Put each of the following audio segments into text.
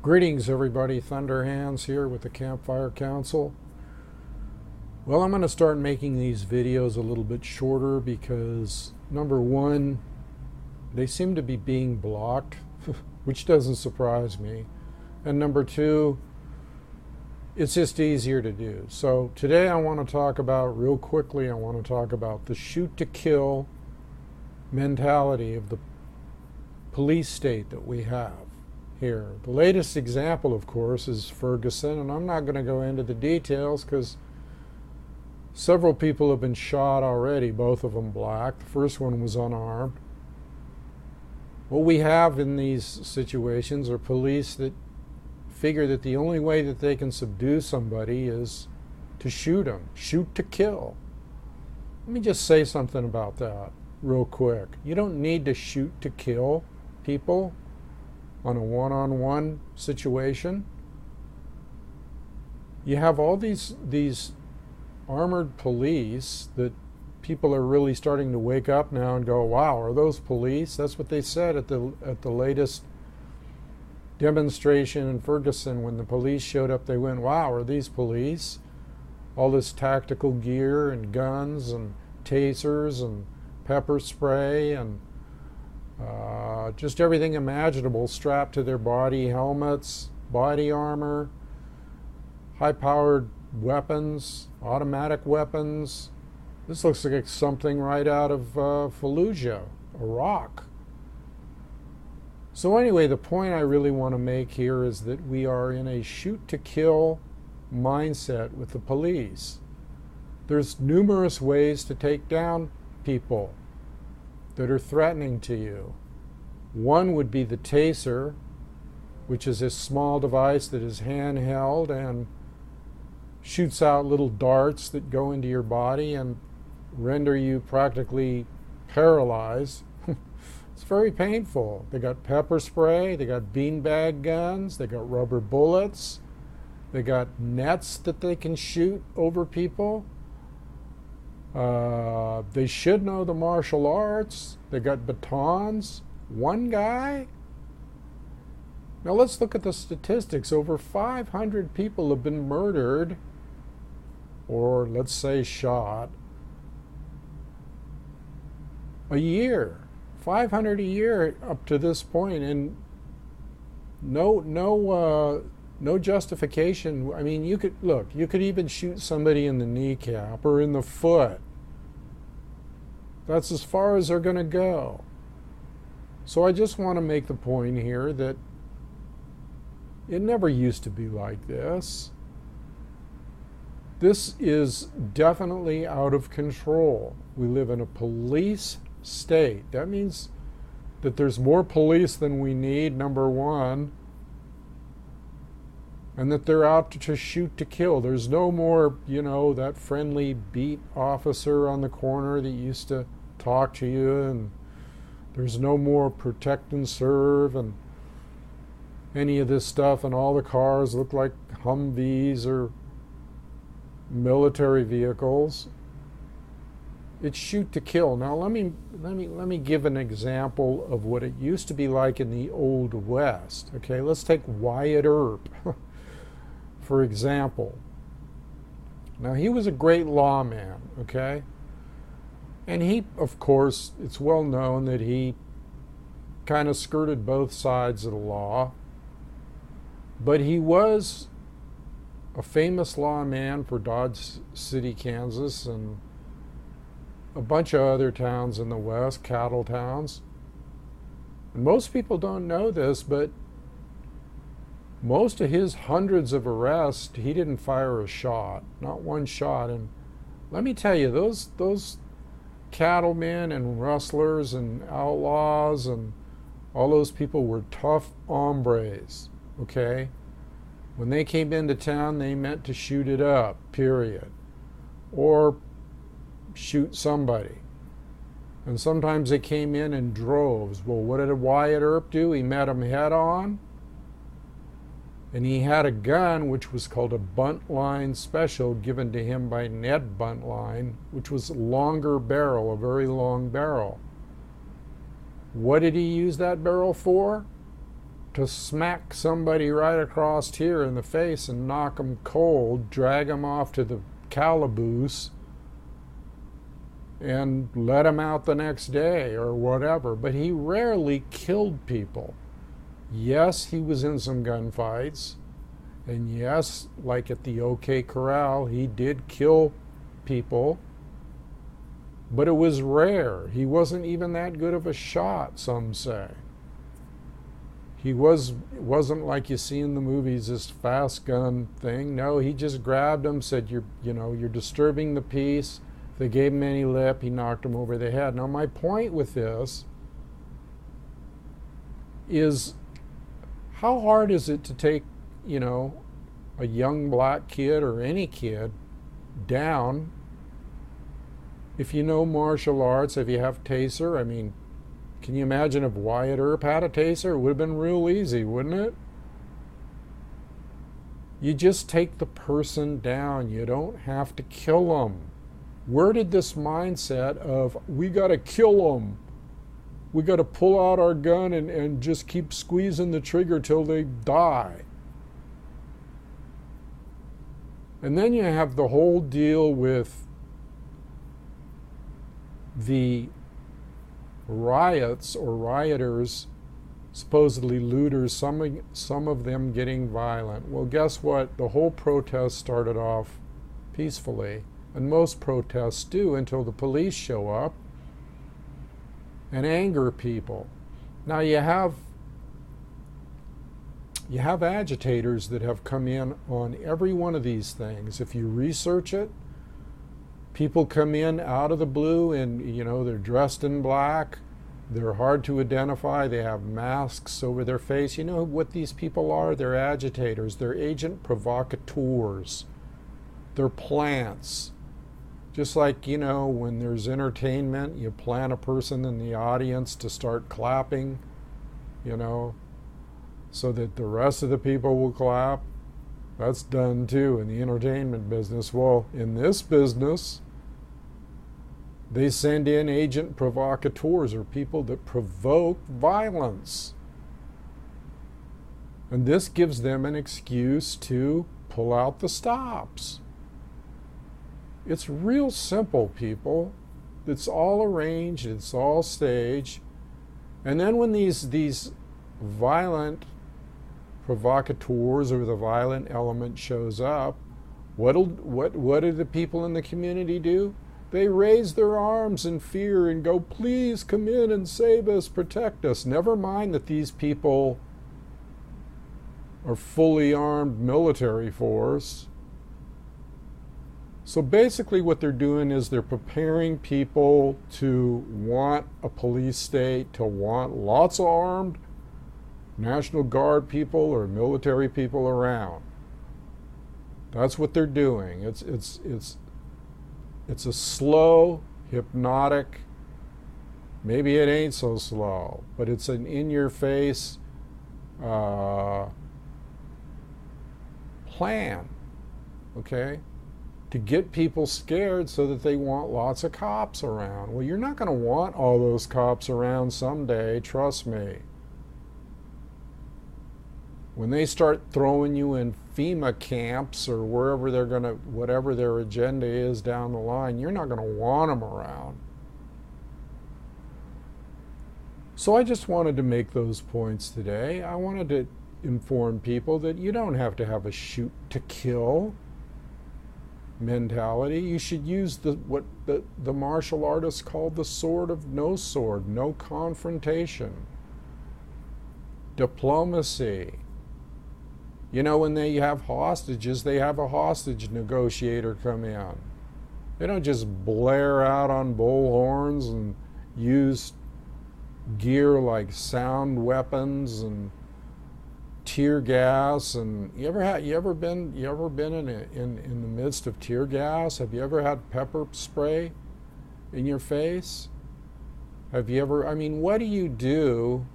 Greetings everybody, Thunder Hands here with the Campfire Council. Well, I'm going to start making these videos a little bit shorter because number one, they seem to be being blocked, which doesn't surprise me. And number two, it's just easier to do. So today I want to talk about, real quickly, I want to talk about the shoot to kill mentality of the police state that we have here. The latest example, of course, is Ferguson, and I'm not going to go into the details because several people have been shot already, both of them black. The first one was unarmed. What we have in these situations are police that figure that the only way that they can subdue somebody is to shoot them, shoot to kill. Let me just say something about that real quick. You don't need to shoot to kill people on a one-on-one situation. You have all these armored police that people are really starting to wake up now and go, wow, are those police? That's what they said at the latest demonstration in Ferguson. When the police showed up, they went, wow, are these police? All this tactical gear and guns and tasers and pepper spray and just everything imaginable strapped to their body, helmets, body armor, high-powered weapons, automatic weapons. This looks like something right out of Fallujah, Iraq. So anyway, the point I really want to make here is that we are in a shoot-to-kill mindset with the police. There's numerous ways to take down people that are threatening to you. One would be the taser, which is a small device that is handheld and shoots out little darts that go into your body and render you practically paralyzed. It's very painful. They got pepper spray, they got beanbag guns, they got rubber bullets, they got nets that they can shoot over people. They should know the martial arts. They got batons. One guy? Now let's look at the statistics. Over 500 people have been murdered, or let's say shot, a year. 500 a year up to this point, and no justification. I mean, you could even shoot somebody in the kneecap or in the foot. That's as far as they're going to go. So I just want to make the point here that it never used to be like this. This is definitely out of control. We live in a police state. That means that there's more police than we need, number one, and that they're out to shoot to kill. There's no more, that friendly beat officer on the corner that used to talk to you, and there's no more protect and serve and any of this stuff, and all the cars look like Humvees or military vehicles. It's shoot to kill. Now let me give an example of what it used to be like in the Old West. Okay, let's take Wyatt Earp for example. Now he was a great lawman, okay? And he, of course, it's well known that he kind of skirted both sides of the law, but he was a famous lawman for Dodge City, Kansas, and a bunch of other towns in the West, cattle towns. And most people don't know this, but most of his hundreds of arrests, he didn't fire a shot, not one shot. And let me tell you, those cattlemen and rustlers and outlaws and all those people were tough hombres, okay? When they came into town, they meant to shoot it up, period. Or shoot somebody. And sometimes they came in droves. Well, what did Wyatt Earp do? He met them head on. And he had a gun which was called a buntline special, given to him by Ned Buntline, which was a longer barrel, a very long barrel. What did he use that barrel for? to smack somebody right across here in the face and knock them cold, drag them off to the calaboose, and let him out the next day or whatever. But he rarely killed people. Yes, he was in some gunfights. And yes, like at the OK Corral, he did kill people. But it was rare. He wasn't even that good of a shot, some say. He wasn't like you see in the movies, this fast gun thing. No, he just grabbed them, said, you're disturbing the peace. If they gave him any lip, he knocked them over the head. Now, my point with this is, how hard is it to take, a young black kid or any kid down if you know martial arts, if you have taser? I mean, can you imagine if Wyatt Earp had a taser? It would have been real easy, wouldn't it? You just take the person down. You don't have to kill them. Where did this mindset of, we got to kill them, we got to pull out our gun and just keep squeezing the trigger till they die? And then you have the whole deal with the riots or rioters, supposedly looters, some of them getting violent. Well, guess what? The whole protest started off peacefully. And most protests do until the police show up and anger people. Now you have agitators that have come in on every one of these things. If you research it, people come in out of the blue and, they're dressed in black. They're hard to identify. They have masks over their face. You know what these people are? They're agitators. They're agent provocateurs. They're plants. Just like, when there's entertainment, you plant a person in the audience to start clapping, so that the rest of the people will clap. That's done too in the entertainment business. Well, in this business, they send in agent provocateurs, or people that provoke violence. And this gives them an excuse to pull out the stops. It's real simple, people. It's all arranged, it's all staged. And then when these violent provocateurs or the violent element shows up, what do the people in the community do? They raise their arms in fear and go, please come in and save us, protect us. Never mind that these people are fully armed military force. So basically what they're doing is they're preparing people to want a police state, to want lots of armed National Guard people or military people around. That's what they're doing. It's a slow, hypnotic, maybe it ain't so slow, but it's an in-your-face plan, okay? To get people scared so that they want lots of cops around. Well, you're not going to want all those cops around someday, trust me. When they start throwing you in FEMA camps or wherever they're going to, whatever their agenda is down the line, you're not going to want them around. So I just wanted to make those points today. I wanted to inform people that you don't have to have a shoot to kill mentality. You should use what the martial artists call the sword of no sword, no confrontation, diplomacy. When they have hostages, they have a hostage negotiator come in. They don't just blare out on bullhorns and use gear like sound weapons and tear gas. And you ever been in the midst of tear gas? Have you ever had pepper spray in your face? Have you ever, what do you do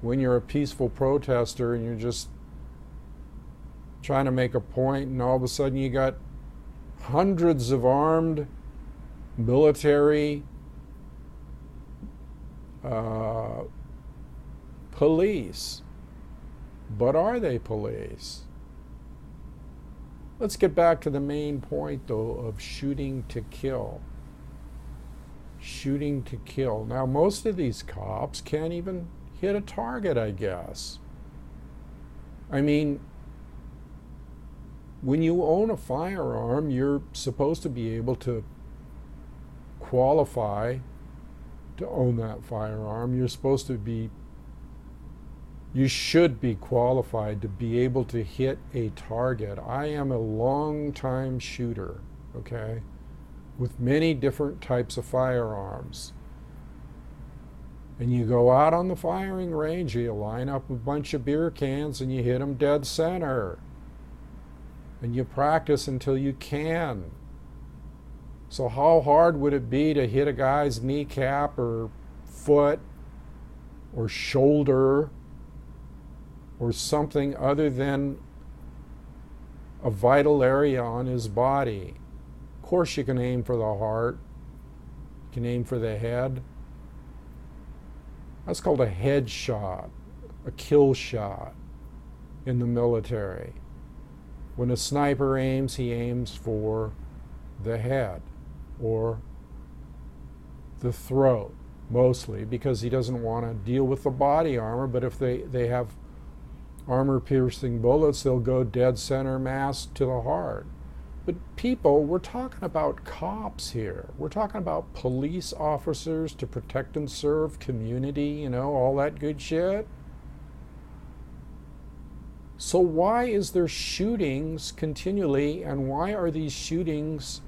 when you're a peaceful protester and you're just trying to make a point, and all of a sudden you got hundreds of armed military police But are they police? Let's get back to the main point, though, of shooting to kill. Shooting to kill. Now, most of these cops can't even hit a target, I guess. I mean, when you own a firearm, you're supposed to be able to qualify to own that firearm. You're supposed to be, you should be qualified to be able to hit a target. I am a long-time shooter, okay, with many different types of firearms. And you go out on the firing range, you line up a bunch of beer cans and you hit them dead center. And you practice until you can. So how hard would it be to hit a guy's kneecap or foot or shoulder or something other than a vital area on his body? Of course you can aim for the heart. You can aim for the head. That's called a head shot, a kill shot in the military. When a sniper aims, he aims for the head or the throat, mostly, because he doesn't want to deal with the body armor. But if they have armor-piercing bullets, they'll go dead center mass to the heart. But people, we're talking about cops here. We're talking about police officers to protect and serve community, you know, all that good shit. So why is there shootings continually, and why are these shootings,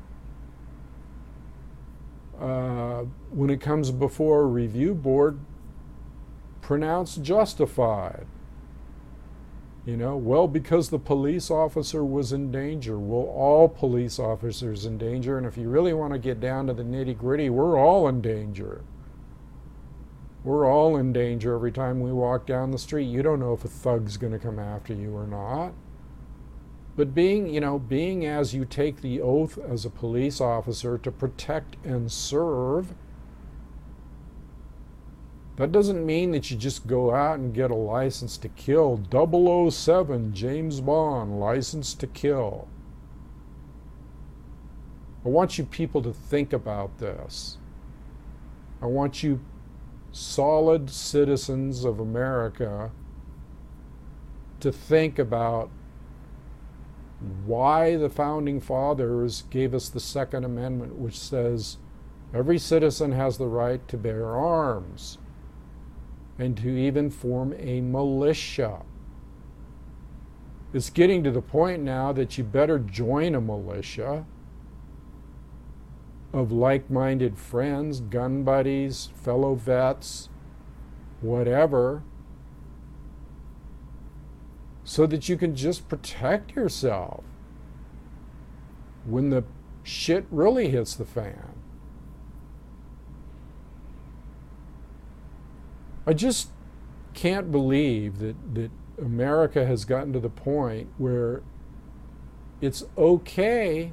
when it comes before a review board, pronounced justified? You know, well, because the police officer was in danger. Well, all police officers in danger, and if you really want to get down to the nitty-gritty, we're all in danger. We're all in danger every time we walk down the street. You don't know if a thug's going to come after you or not. But being as you take the oath as a police officer to protect and serve, that doesn't mean that you just go out and get a license to kill. 007, James Bond, license to kill. I want you people to think about this. I want you solid citizens of America to think about why the Founding Fathers gave us the Second Amendment, which says every citizen has the right to bear arms and to even form a militia. It's getting to the point now that you better join a militia of like-minded friends, gun buddies, fellow vets, whatever, so that you can just protect yourself when the shit really hits the fan. I just can't believe that America has gotten to the point where it's okay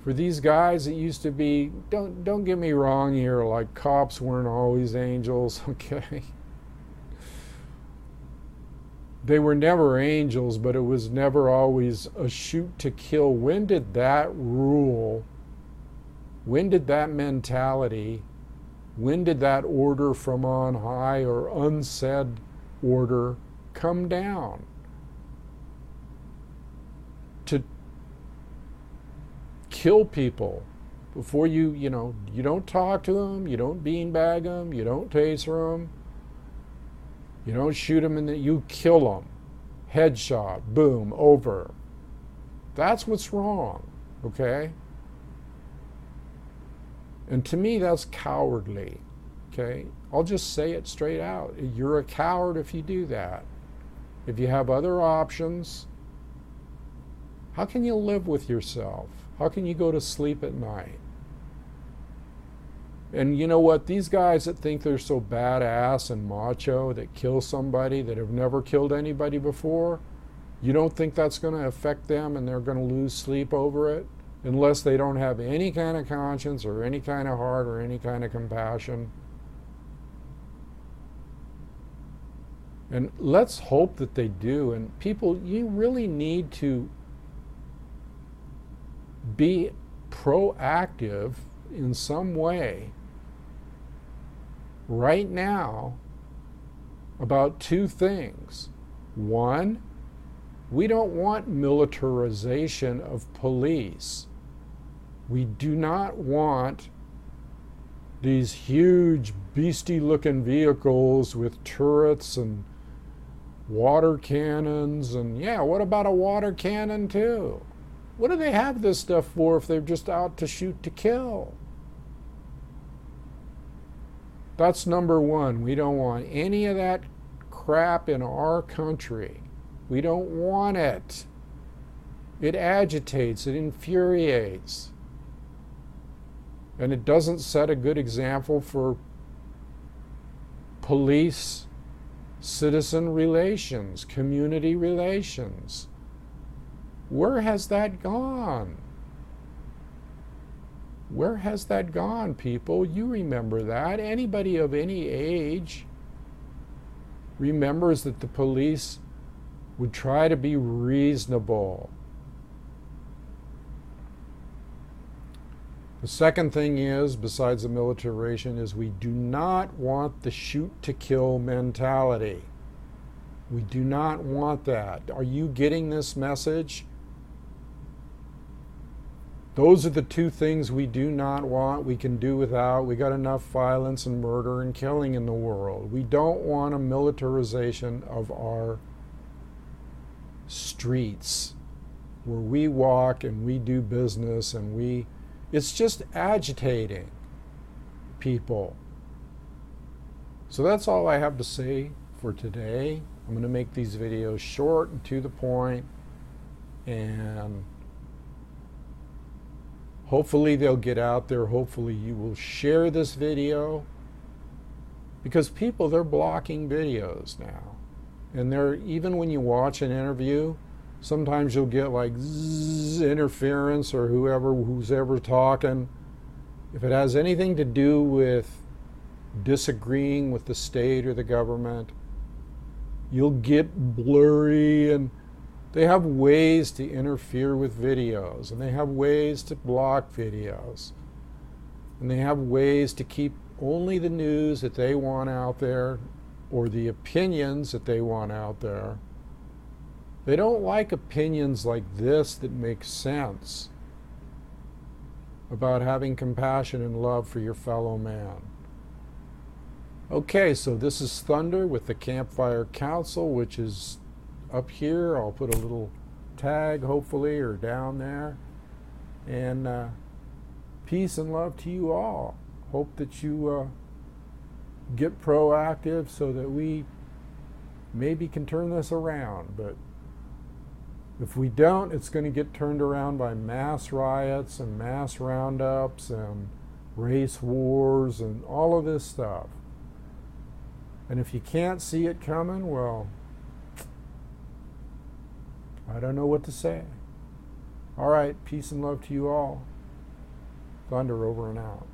for these guys that used to be, don't get me wrong here, like cops weren't always angels, okay? They were never angels, but it was never always a shoot to kill. When did that rule, when did that mentality, when did that order from on high or unsaid order come down? To kill people before you don't talk to them, you don't beanbag them, you don't taser them, you don't shoot them, and you kill them. Headshot, boom, over. That's what's wrong, okay? And to me, that's cowardly, okay? I'll just say it straight out. You're a coward if you do that. If you have other options, how can you live with yourself? How can you go to sleep at night? And you know what? These guys that think they're so badass and macho that kill somebody that have never killed anybody before, you don't think that's going to affect them and they're going to lose sleep over it? Unless they don't have any kind of conscience or any kind of heart or any kind of compassion. And let's hope that they do. And people, you really need to be proactive in some way right now about two things. One, we don't want militarization of police. We do not want these huge beastie-looking vehicles with turrets and water cannons. And yeah, what about a water cannon too? What do they have this stuff for if they're just out to shoot to kill? That's number one. We don't want any of that crap in our country. We don't want it. It agitates, it infuriates. And it doesn't set a good example for police-citizen relations, community relations. Where has that gone? Where has that gone, people? You remember that. Anybody of any age remembers that the police would try to be reasonable. The second thing is, besides the militarization, is we do not want the shoot-to-kill mentality. We do not want that. Are you getting this message? Those are the two things we do not want, we can do without. We got enough violence and murder and killing in the world. We don't want a militarization of our streets where we walk and we do business and it's just agitating people. So that's all I have to say for today. I'm going to make these videos short and to the point, and hopefully they'll get out there. Hopefully you will share this video, because people, they're blocking videos now. And even when you watch an interview, sometimes you'll get like zzz, interference, or who's ever talking. If it has anything to do with disagreeing with the state or the government, you'll get blurry, and they have ways to interfere with videos, and they have ways to block videos, and they have ways to keep only the news that they want out there, or the opinions that they want out there. They don't like opinions like this that make sense about having compassion and love for your fellow man. Okay, so this is Thunder with the Campfire Council, which is up here. I'll put a little tag, hopefully, or down there. And peace and love to you all. Hope that you get proactive so that we maybe can turn this around. But if we don't, it's going to get turned around by mass riots and mass roundups and race wars and all of this stuff. And if you can't see it coming, well, I don't know what to say. All right, peace and love to you all. Thunder over and out.